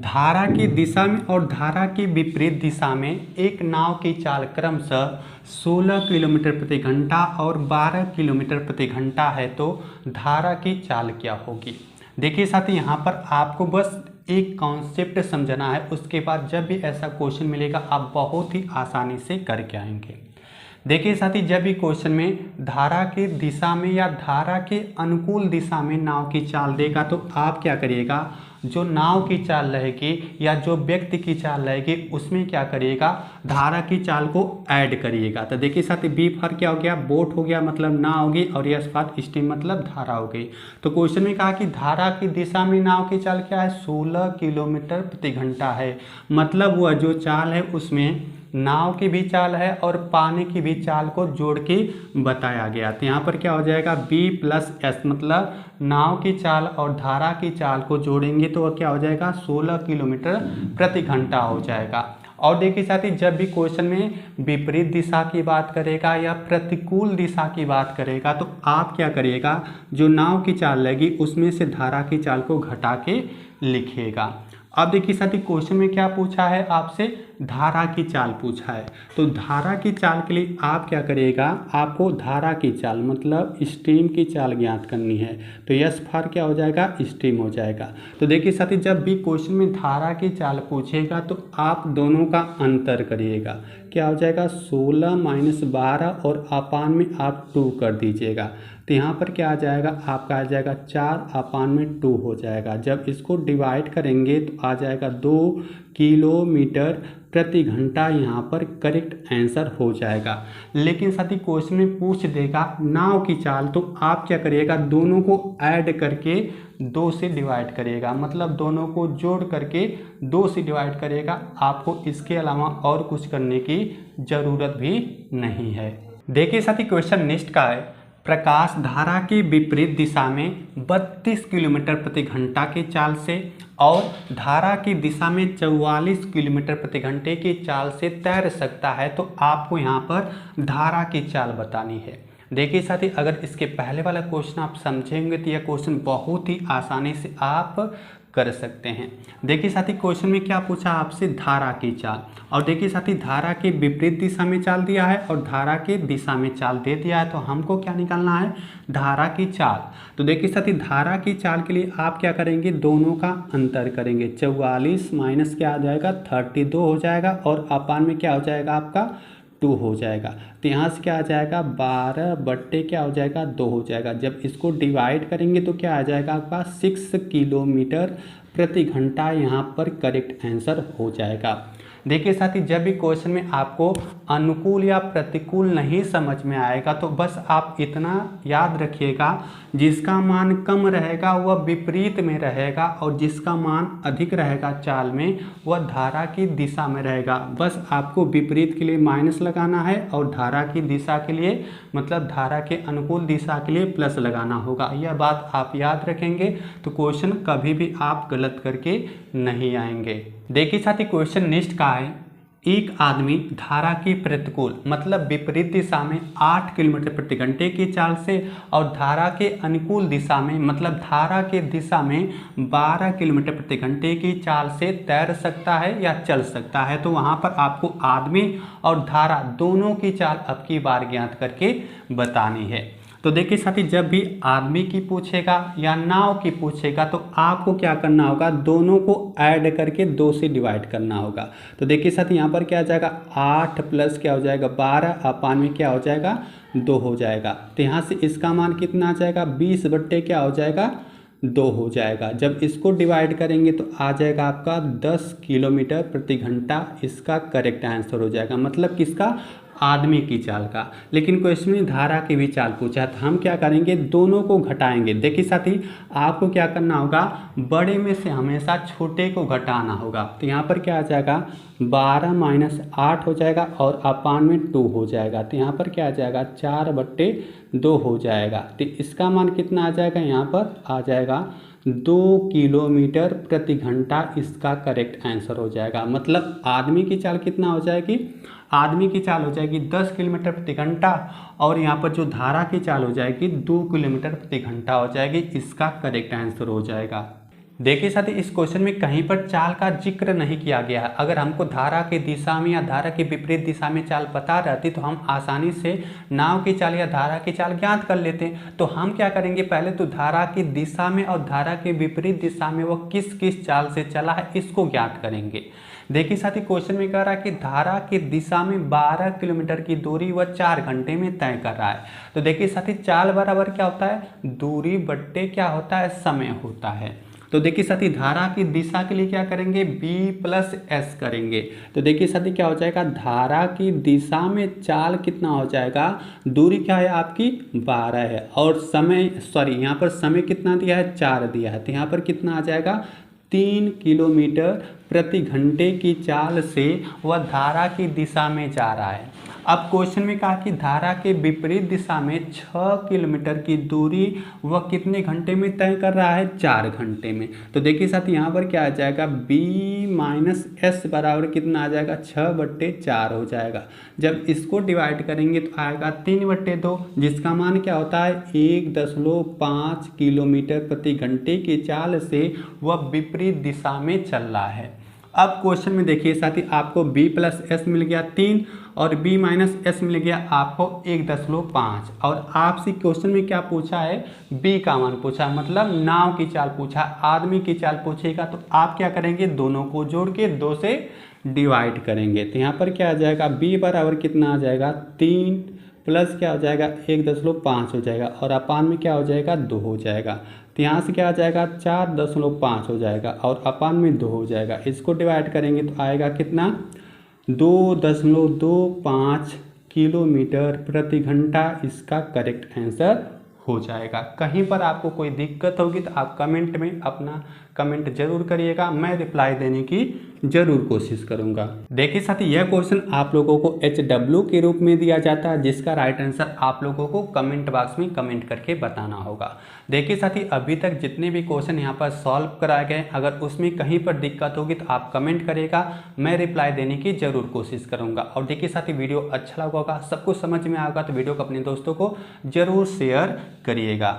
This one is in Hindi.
धारा की दिशा में और धारा की विपरीत दिशा में एक नाव की चाल क्रमशः 16 किलोमीटर प्रति घंटा और 12 किलोमीटर प्रति घंटा है तो धारा की चाल क्या होगी। देखिए साथी, यहाँ पर आपको बस एक कॉन्सेप्ट समझना है, उसके बाद जब भी ऐसा क्वेश्चन मिलेगा आप बहुत ही आसानी से करके आएंगे। देखिए साथी, जब भी क्वेश्चन में धारा की दिशा में या धारा के अनुकूल दिशा में नाव की चाल देगा तो आप क्या करिएगा, जो नाव की चाल रहेगी या जो व्यक्ति की चाल रहेगी उसमें क्या करिएगा, धारा की चाल को ऐड करिएगा। तो देखिए साथी, बी फॉर क्या हो गया, बोट हो गया मतलब नाव होगी, और यस फॉर स्टीम मतलब धारा हो गई। तो क्वेश्चन में कहा कि धारा की दिशा में नाव की चाल क्या है, 16 किलोमीटर प्रति घंटा है। मतलब वह जो चाल है उसमें नाव की भी चाल है और पानी की भी चाल को जोड़ के बताया गया। तो यहाँ पर क्या हो जाएगा, B प्लस एस, मतलब नाव की चाल और धारा की चाल को जोड़ेंगे तो वह क्या हो जाएगा, 16 किलोमीटर प्रति घंटा हो जाएगा। और देखिए साथी, जब भी क्वेश्चन में विपरीत दिशा की बात करेगा या प्रतिकूल दिशा की बात करेगा तो आप क्या करिएगा, जो नाव की चाल रहेगी उसमें से धारा की चाल को घटा के लिखिएगा। अब देखिए साथी, क्वेश्चन में क्या पूछा है आपसे, धारा की चाल पूछा है। तो धारा की चाल के लिए आप क्या करिएगा, आपको धारा की चाल मतलब स्ट्रीम की चाल ज्ञात करनी है। तो यस फॉर क्या हो जाएगा, स्ट्रीम हो जाएगा। तो देखिए साथी, जब भी क्वेश्चन में धारा की चाल पूछेगा तो आप दोनों का अंतर करिएगा। क्या हो जाएगा, 16 माइनस 12 और अपान में आप 2 कर दीजिएगा। तो यहाँ पर क्या आ जाएगा, आपका आ जाएगा 4 अपान में 2 हो जाएगा। जब इसको डिवाइड करेंगे तो आ जाएगा 2 किलोमीटर प्रति घंटा, यहाँ पर करेक्ट आंसर हो जाएगा। लेकिन साथी, क्वेश्चन में पूछ देगा नाव की चाल, तो आप क्या करिएगा, दोनों को ऐड करके 2 से डिवाइड करिएगा, मतलब दोनों को जोड़ करके 2 से डिवाइड करिएगा। आपको इसके अलावा और कुछ करने की ज़रूरत भी नहीं है। देखिए साथी, क्वेश्चन नेक्स्ट का है, प्रकाश धारा की विपरीत दिशा में 32 किलोमीटर प्रति घंटा की चाल से और धारा की दिशा में 44 किलोमीटर प्रति घंटे की चाल से तैर सकता है तो आपको यहाँ पर धारा की चाल बतानी है। देखिए साथी, अगर इसके पहले वाला क्वेश्चन आप समझेंगे तो यह क्वेश्चन बहुत ही आसानी से आप कर सकते हैं। देखिए साथी, क्वेश्चन में क्या पूछा आपसे, धारा की चाल, और देखिए साथी, धारा के विपरीत दिशा में चाल दिया है और धारा के दिशा में चाल दे दिया है, तो हमको क्या निकालना है, धारा की चाल। तो देखिए साथी, धारा की चाल के लिए आप क्या करेंगे, दोनों का अंतर करेंगे। 44 माइनस क्या आ जाएगा, 32 हो जाएगा, और अपान में क्या हो जाएगा आपका 2 हो जाएगा। तो यहाँ से क्या आ जाएगा, 12 बट्टे क्या हो जाएगा, 2 हो जाएगा। जब इसको डिवाइड करेंगे तो क्या आ जाएगा आपका 6 किलोमीटर प्रति घंटा, यहाँ पर करेक्ट आंसर हो जाएगा। देखिए साथी, जब भी क्वेश्चन में आपको अनुकूल या प्रतिकूल नहीं समझ में आएगा तो बस आप इतना याद रखिएगा, जिसका मान कम रहेगा वह विपरीत में रहेगा और जिसका मान अधिक रहेगा चाल में वह धारा की दिशा में रहेगा। बस आपको विपरीत के लिए माइनस लगाना है और धारा की दिशा के लिए मतलब धारा के अनुकूल दिशा के लिए प्लस लगाना होगा। यह बात आप याद रखेंगे तो क्वेश्चन कभी भी आप गलत करके नहीं आएंगे। देखिए साथी, क्वेश्चन नेक्स्ट का है, एक आदमी धारा की प्रतिकूल मतलब विपरीत दिशा में 8 किलोमीटर प्रति घंटे की चाल से और धारा के अनुकूल दिशा में मतलब धारा के दिशा में 12 किलोमीटर प्रति घंटे की चाल से तैर सकता है या चल सकता है। तो वहाँ पर आपको आदमी और धारा दोनों की चाल अब की बार ज्ञात करके बतानी है। तो देखिए साथी, जब भी आदमी की पूछेगा या नाव की पूछेगा तो आपको क्या करना होगा, दोनों को ऐड करके 2 से डिवाइड करना होगा। तो देखिए साथी, यहाँ पर क्या आ जाएगा, 8 प्लस क्या हो जाएगा 12 अपान में क्या हो जाएगा 2 हो जाएगा। तो यहाँ से इसका मान कितना आ जाएगा, 20 बट्टे क्या हो जाएगा 2 हो जाएगा। जब इसको डिवाइड करेंगे तो आ जाएगा आपका 10 किलोमीटर प्रति घंटा, इसका करेक्ट आंसर हो जाएगा। मतलब किसका, आदमी की चाल का। लेकिन क्वेश्चन में धारा की भी चाल पूछा है तो हम क्या करेंगे, दोनों को घटाएंगे। देखिए साथी, आपको क्या करना होगा, बड़े में से हमेशा छोटे को घटाना होगा। तो यहाँ पर क्या आ जाएगा, 12 माइनस 8 हो जाएगा और अपान में 2 हो जाएगा। तो यहाँ पर क्या आ जाएगा, 4 बट्टे 2 हो जाएगा। तो इसका मान कितना आ जाएगा, यहाँ पर आ जाएगा 2 किलोमीटर प्रति घंटा, इसका करेक्ट आंसर हो जाएगा। मतलब आदमी की चाल कितना हो जाएगी, आदमी की चाल हो जाएगी 10 किलोमीटर प्रति घंटा और यहाँ पर जो धारा की चाल हो जाएगी 2 किलोमीटर प्रति घंटा हो जाएगी, इसका करेक्ट आंसर हो जाएगा। देखिए साथी, इस क्वेश्चन में कहीं पर चाल का जिक्र नहीं किया गया है। अगर हमको धारा की दिशा में या धारा के विपरीत दिशा में चाल पता रहती तो हम आसानी से नाव की चाल या धारा की चाल ज्ञात कर लेते। तो हम क्या करेंगे, पहले तो धारा की दिशा में और धारा के विपरीत दिशा में वो किस किस चाल से चला है इसको ज्ञात करेंगे। देखिए साथी, क्वेश्चन में कह रहा है कि धारा की दिशा में 12 किलोमीटर की दूरी वह 4 घंटे में तय कर रहा है। तो देखिए साथी, चाल बराबर क्या होता है, दूरी बट्टे क्या होता है, समय होता है। तो देखिए साथी, धारा की दिशा के लिए क्या करेंगे, b+s करेंगे। तो देखिए साथी क्या हो जाएगा, धारा की दिशा में चाल कितना हो जाएगा, दूरी क्या है आपकी 12 है, और समय यहाँ पर समय कितना दिया है, 4 दिया है। तो यहाँ पर कितना आ जाएगा, 3 किलोमीटर प्रति घंटे की चाल से वह धारा की दिशा में जा रहा है। अब क्वेश्चन में कहा कि धारा के विपरीत दिशा में 6 किलोमीटर की दूरी वह कितने घंटे में तय कर रहा है, 4 घंटे में। तो देखिए साथ यहाँ पर क्या आ जाएगा, b-s बराबर कितना आ जाएगा, 6/4 हो जाएगा। जब इसको डिवाइड करेंगे तो आएगा 3/2, जिसका मान क्या होता है, 1.5 किलोमीटर प्रति घंटे की चाल से वह विपरीत दिशा में चल रहा है। अब क्वेश्चन में देखिए साथी, आपको b+s मिल गया 3 और b-s मिल गया आपको 1.5, और आपसे क्वेश्चन में क्या पूछा है, b का मान पूछा, मतलब नाव की चाल पूछा, आदमी की चाल पूछेगा। तो आप क्या करेंगे, दोनों को जोड़ के 2 से डिवाइड करेंगे। तो यहाँ पर क्या आ जाएगा, b बराबर कितना आ जाएगा, 3 प्लस क्या हो जाएगा, 1.5 हो जाएगा, और अपान में क्या हो जाएगा, 2 हो जाएगा। तो यहाँ से क्या आ जाएगा, 4.5 हो जाएगा, और अपान में 2 हो जाएगा। इसको डिवाइड करेंगे तो आएगा कितना, 2.25 किलोमीटर प्रति घंटा इसका करेक्ट आंसर हो जाएगा। कहीं पर आपको कोई दिक्कत होगी तो आप कमेंट में अपना कमेंट जरूर करिएगा, मैं रिप्लाई देने की जरूर कोशिश करूंगा। देखिए साथी, यह क्वेश्चन आप लोगों को HW के रूप में दिया जाता है, जिसका राइट आंसर आप लोगों को कमेंट बॉक्स में कमेंट करके बताना होगा। देखिए साथी, अभी तक जितने भी क्वेश्चन यहाँ पर सॉल्व कराए गए, अगर उसमें कहीं पर दिक्कत होगी तो आप कमेंट करिएगा, मैं रिप्लाई देने की जरूर कोशिश करूंगा। और देखिए साथी, वीडियो अच्छा लगा होगा, सब कुछ समझ में आएगा तो वीडियो को अपने दोस्तों को जरूर शेयर करिएगा।